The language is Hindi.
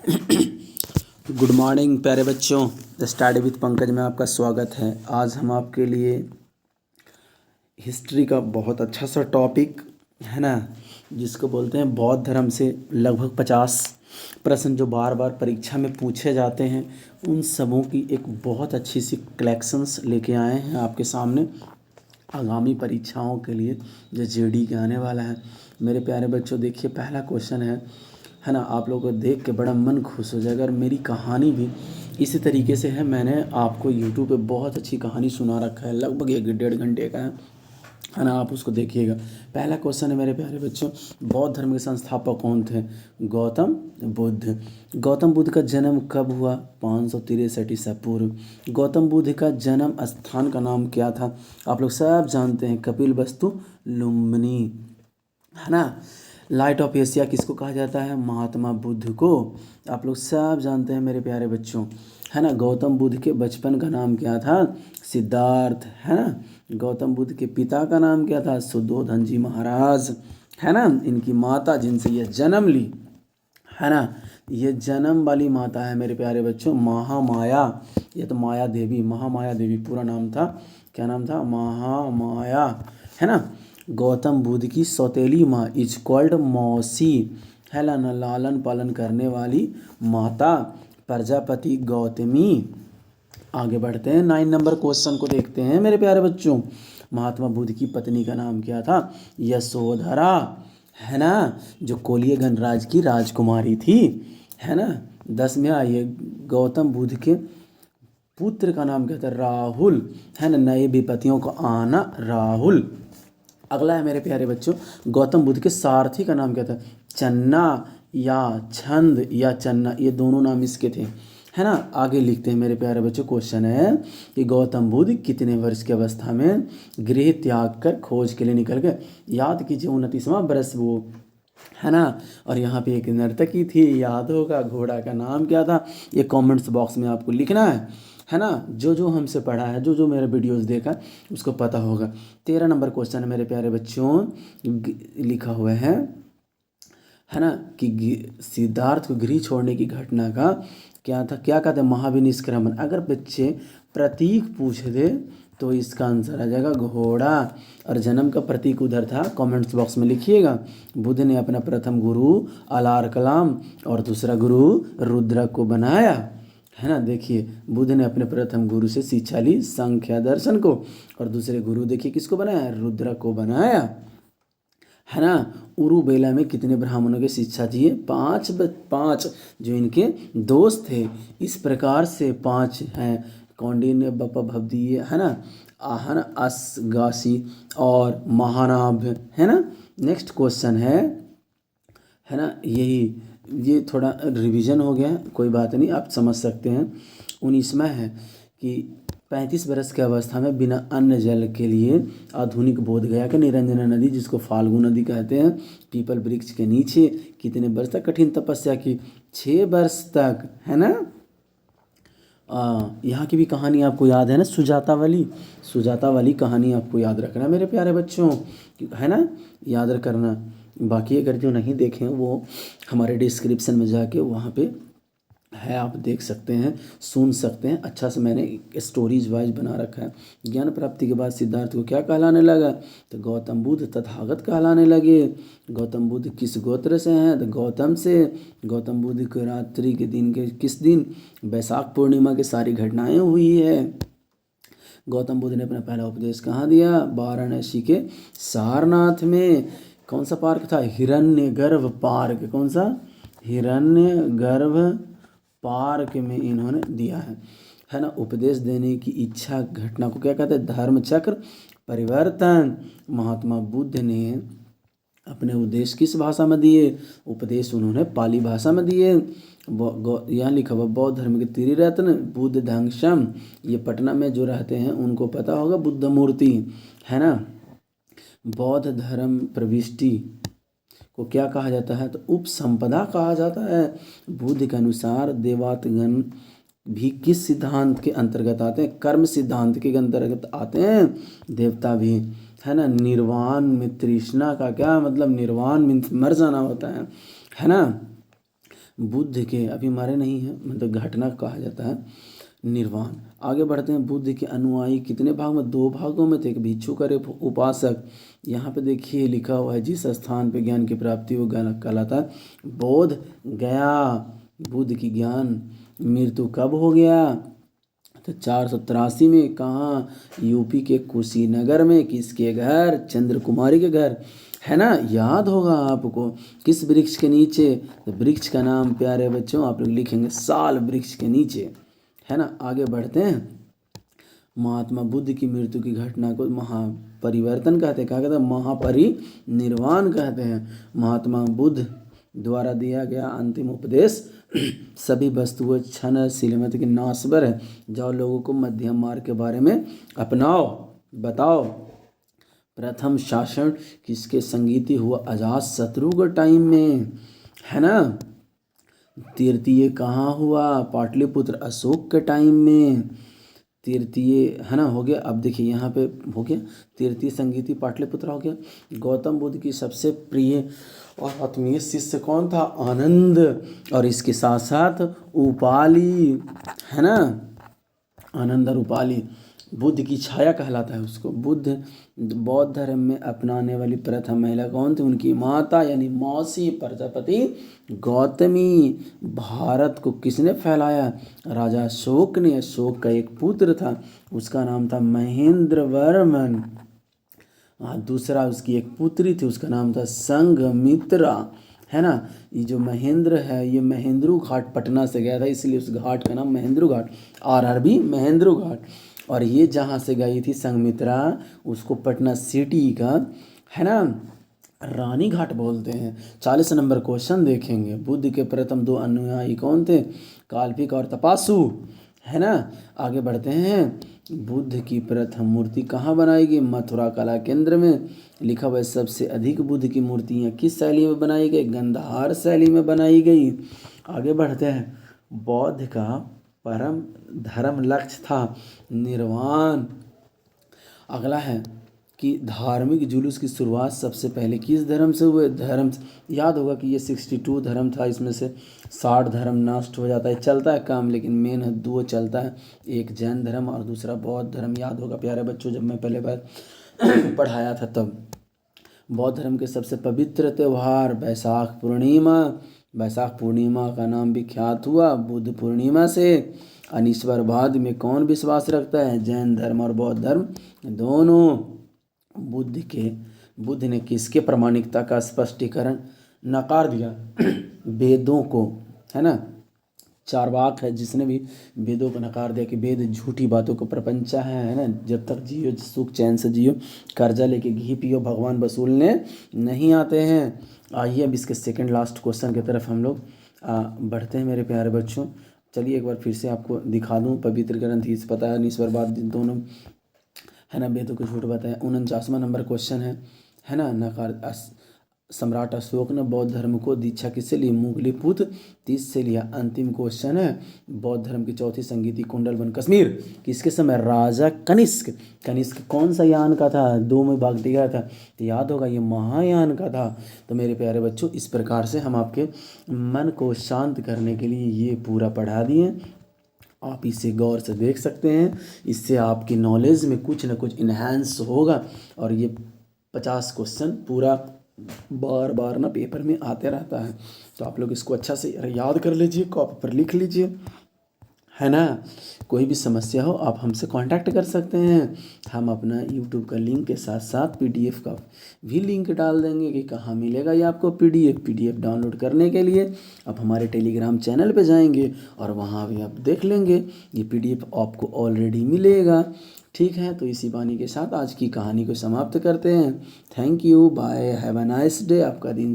गुड मॉर्निंग प्यारे बच्चों। स्टडी विद पंकज में आपका स्वागत है। आज हम आपके लिए हिस्ट्री का बहुत अच्छा सा टॉपिक है ना, जिसको बोलते हैं बौद्ध धर्म से लगभग 50 प्रश्न जो बार बार परीक्षा में पूछे जाते हैं, उन सबों की एक बहुत अच्छी सी कलेक्शंस लेके आए हैं आपके सामने आगामी परीक्षाओं के लिए जो जेडी के आने वाला है। मेरे प्यारे बच्चों, देखिए पहला क्वेश्चन है ना, आप लोगों को देख के बड़ा मन खुश हो जाएगा। और मेरी कहानी भी इसी तरीके से है। मैंने आपको यूट्यूब पे बहुत अच्छी कहानी सुना रखा है, लगभग 1 डेढ़ घंटे का है ना, आप उसको देखिएगा। पहला क्वेश्चन है मेरे प्यारे बच्चों, बौद्ध धर्म के संस्थापक कौन थे? गौतम बुद्ध। गौतम बुद्ध का जन्म कब हुआ? 563 ईसा पूर्व। गौतम बुद्ध का जन्म स्थान का नाम क्या था? आप लोग सब जानते हैं, कपिल वस्तु लुम्बिनी, है ना। लाइट ऑफ एशिया किसको कहा जाता है? महात्मा बुद्ध को। आप लोग सब जानते हैं मेरे प्यारे बच्चों, है ना। गौतम बुद्ध के बचपन का नाम क्या था? सिद्धार्थ, है ना। गौतम बुद्ध के पिता का नाम क्या था? सुद्धोधन जी महाराज, है ना। इनकी माता जिनसे यह जन्म ली, है ना, ये जन्म वाली माता है मेरे प्यारे बच्चों, महामाया। ये तो माया देवी, महामाया देवी पूरा नाम था। क्या नाम था? महामाया, है ना। गौतम बुद्ध की सौतेली माँ इज कॉल्ड मौसी, है ना, लालन पालन करने वाली माता प्रजापति गौतमी। आगे बढ़ते हैं, 9 नंबर क्वेश्चन को देखते हैं मेरे प्यारे बच्चों। महात्मा बुद्ध की पत्नी का नाम क्या था? यशोधरा, है ना, जो कोलिय गणराज की राजकुमारी थी, है ना। 10 में आइए, गौतम बुद्ध के पुत्र का नाम क्या था? राहुल, है ना। नए विपत्तियों को आना राहुल। अगला है मेरे प्यारे बच्चों, गौतम बुद्ध के सारथी का नाम क्या था? चन्ना या छंद या चन्ना, ये दोनों नाम इसके थे, है ना। आगे लिखते हैं मेरे प्यारे बच्चों, क्वेश्चन है कि गौतम बुद्ध कितने वर्ष की अवस्था में गृह त्याग कर खोज के लिए निकल गए? याद कीजिए, 29वां बरस वो, है ना। और यहाँ पे एक नर्तकी थी, याद होगा, घोड़ा का नाम क्या था? ये कमेंट्स बॉक्स में आपको लिखना है ना। जो जो हमसे पढ़ा है, जो जो मेरे वीडियोस देखा, उसको पता होगा। 13 नंबर क्वेश्चन है मेरे प्यारे बच्चों, लिखा हुआ है ना, कि सिद्धार्थ को गृह छोड़ने की घटना का क्या था? क्या कहते हैं? महाविनिष्क्रमण। अगर बच्चे प्रतीक पूछ दे तो इसका आंसर आ जाएगा घोड़ा। और जन्म का प्रतीक उधर था, कमेंट्स बॉक्स में लिखिएगा। बुद्ध ने अपना प्रथम गुरु अलार कलाम और दूसरा गुरु रुद्रक को बनाया, है ना। देखिए, बुद्ध ने अपने प्रथम गुरु से शिक्षा ली संख्या दर्शन को, और दूसरे गुरु देखिए किसको बनाया? रुद्रक को बनाया, है ना। उरुबेला में कितने ब्राह्मणों की शिक्षा दी है? 5 जो इनके दोस्त थे, इस प्रकार से 5 हैं। कौंडिन्य, बप्पा भवदीय, है ना, आहन, असगासी और महानाभ, है ना। नेक्स्ट क्वेश्चन है ना, यही, ये थोड़ा रिवीजन हो गया है, कोई बात नहीं, आप समझ सकते हैं। 19वां है कि 35 बरस की अवस्था में बिना अन्न जल के लिए आधुनिक बोधगया के निरंजना नदी, जिसको फाल्गु नदी कहते हैं, पीपल वृक्ष के नीचे कितने वर्ष तक कठिन तपस्या की? 6 वर्ष तक, है ना। यहाँ की भी कहानी आपको याद है ना, सुजाता वाली कहानी आपको याद रखना मेरे प्यारे बच्चों, है ना, याद करना। बाकी अगर जो नहीं देखें वो हमारे डिस्क्रिप्शन में जाके वहाँ पे है, आप देख सकते हैं, सुन सकते हैं। अच्छा से मैंने स्टोरीज वाइज बना रखा है। ज्ञान प्राप्ति के बाद सिद्धार्थ को क्या कहलाने लगा? तो गौतम बुद्ध तथागत कहलाने लगे। गौतम बुद्ध किस गोत्र से हैं? तो गौतम से। गौतम बुद्ध को रात्रि के दिन के किस दिन? वैशाख पूर्णिमा की सारी घटनाएं हुई है। गौतम बुद्ध ने अपना पहला उपदेश कहाँ दिया? वाराणसी के सारनाथ में। कौन सा पार्क था? हिरण्यगर्भ पार्क। कौन सा? हिरण्यगर्भ पार्क में इन्होंने दिया है ना। उपदेश देने की इच्छा घटना को क्या कहते हैं? धर्म चक्र परिवर्तन। महात्मा बुद्ध ने अपने उपदेश किस भाषा में दिए? उपदेश उन्होंने पाली भाषा में दिए। यहाँ लिखा हुआ बौद्ध धर्म के त्रिरत्न बुद्ध धंगशम, ये पटना में जो रहते हैं उनको पता होगा, बुद्ध मूर्ति, है ना। बौद्ध धर्म प्रविष्टि को क्या कहा जाता है? तो उपसंपदा कहा जाता है। बुद्ध के अनुसार देवतागण भी किस सिद्धांत के अंतर्गत आते हैं? कर्म सिद्धांत के अंतर्गत आते हैं देवता भी, है ना। निर्वाण में तृष्णा का क्या मतलब? निर्वाण में मर जाना होता है ना। बुद्ध के, अभी हमारे नहीं है, मतलब घटना कहा जाता है निर्वाण। आगे बढ़ते हैं। बुद्ध के अनुयायी कितने भाग में? 2 भागों में थे, एक भिक्षुक और एक उपासक। यहाँ पे देखिए लिखा हुआ है जिस स्थान पे ज्ञान की प्राप्ति वो ज्ञान कहलाता है बोध गया। बुद्ध की ज्ञान मृत्यु कब हो गया? तो 483 में। कहाँ? यूपी के कुशीनगर में। किसके घर? चंद्र कुमारी के घर, है ना, याद होगा आपको। किस वृक्ष के नीचे? तो वृक्ष का नाम प्यारे बच्चों आप लोग लिखेंगे साल वृक्ष के नीचे, है ना। आगे बढ़ते हैं। महात्मा बुद्ध की मृत्यु की घटना को महापरिवर्तन कहते हैं। क्या कहते हैं? महापरिनिर्वाण कहते हैं। महात्मा बुद्ध द्वारा दिया गया अंतिम उपदेश सभी वस्तुएं क्षण सीलमत की नासबर है। जाओ लोगों को मध्यम मार्ग के बारे में अपनाओ, बताओ। प्रथम शासन किसके संगीती हुआ? अजात शत्रु के टाइम में, है ना। तृतीय कहाँ हुआ? पाटलिपुत्र अशोक के टाइम में। तृतीय, है ना, हो गया। अब देखिए यहाँ पे हो गया तृतीय संगीति पाटलिपुत्र हो गया। गौतम बुद्ध की सबसे प्रिय और आत्मीय शिष्य कौन था? आनंद। और इसके साथ साथ उपाली, है ना, आनंद और उपाली बुद्ध की छाया कहलाता है उसको। बुद्ध बौद्ध धर्म में अपनाने वाली प्रथम महिला कौन थी? उनकी माता यानी मौसी प्रजापति गौतमी। भारत को किसने फैलाया? राजा अशोक ने। अशोक का एक पुत्र था, उसका नाम था महेंद्र वर्मन। दूसरा उसकी एक पुत्री थी, उसका नाम था संघमित्रा, है ना। ये जो महेंद्र है ये महेंद्रू घाट पटना से गया था, इसलिए उस घाट का नाम महेंद्रू घाट, RRB महेंद्रू घाट। और ये जहाँ से गई थी संघमित्रा उसको पटना सिटी का, है ना, रानी घाट बोलते हैं। 40 नंबर क्वेश्चन देखेंगे। बुद्ध के प्रथम 2 अनुयायी कौन थे? काल्पिक और तपासु, है ना। आगे बढ़ते हैं। बुद्ध की प्रथम मूर्ति कहाँ बनाई गई? मथुरा कला केंद्र में। लिखा हुआ है सबसे अधिक बुद्ध की मूर्तियाँ किस शैली में बनाई गई? गंधार शैली में बनाई गई। आगे बढ़ते हैं। बौद्ध का परम धर्म लक्ष्य था निर्वाण। अगला है कि धार्मिक जुलूस की शुरुआत सबसे पहले किस धर्म से हुए? धर्म, याद होगा कि ये 62 धर्म था, इसमें से 60 धर्म नष्ट हो जाता है, चलता है काम, लेकिन मेन है 2 चलता है, एक जैन धर्म और दूसरा बौद्ध धर्म। याद होगा प्यारे बच्चों जब मैं पहले बार पढ़ाया था तब। बौद्ध धर्म के सबसे पवित्र त्यौहार बैसाख पूर्णिमा। बैसाख पूर्णिमा का नाम भी ख्यात हुआ बुद्ध पूर्णिमा से। अनिश्वरवाद में कौन विश्वास रखता है? जैन धर्म और बौद्ध धर्म दोनों। बुद्ध ने किसके प्रामाणिकता का स्पष्टीकरण नकार दिया? वेदों को, है ना। चार्वाक है जिसने भी वेदों को नकार दिया कि वेद झूठी बातों को प्रपंचा है ना। जब तक जियो सुख चैन से जियो, कर्जा लेके घी पियो, भगवान वसूलने नहीं आते हैं। आइए अब इसके सेकंड लास्ट क्वेश्चन की तरफ हम लोग बढ़ते हैं मेरे प्यारे बच्चों। चलिए एक बार फिर से आपको दिखा दूँ। पवित्र ग्रंथ ही पता है, ईश्वरवाद दोनों, है ना, वेदों को झूठ बताया। 49वां नंबर क्वेश्चन है ना। नकार सम्राट अशोक ने बौद्ध धर्म को दीक्षा किससे ली? मुगलीपुत्र 30 से लिया। अंतिम क्वेश्चन है बौद्ध धर्म की चौथी संगीति कुंडल वन कश्मीर किसके समय? राजा कनिष्क। कनिष्क कौन सा यान का था? 2 में भाग दिया था, तो याद होगा ये महायान का था। तो मेरे प्यारे बच्चों इस प्रकार से हम आपके मन को शांत करने के लिए ये पूरा पढ़ा दिए। आप इसे गौर से देख सकते हैं, इससे आपकी नॉलेज में कुछ ना कुछ इन्हांस होगा। और ये 50 क्वेश्चन पूरा बार बार ना पेपर में आते रहता है, तो आप लोग इसको अच्छा से याद कर लीजिए, कॉपी पर लिख लीजिए, है ना। कोई भी समस्या हो आप हमसे कांटेक्ट कर सकते हैं। हम अपना यूट्यूब का लिंक के साथ साथ PDF का भी लिंक डाल देंगे कि कहाँ मिलेगा ये आपको PDF डाउनलोड करने के लिए। आप हमारे टेलीग्राम चैनल पे जाएंगे और वहाँ भी आप देख लेंगे, ये PDF आपको ऑलरेडी मिलेगा। ठीक है, तो इसी बानी के साथ आज की कहानी को समाप्त करते हैं। Thank you, bye, have a nice day. आपका दिन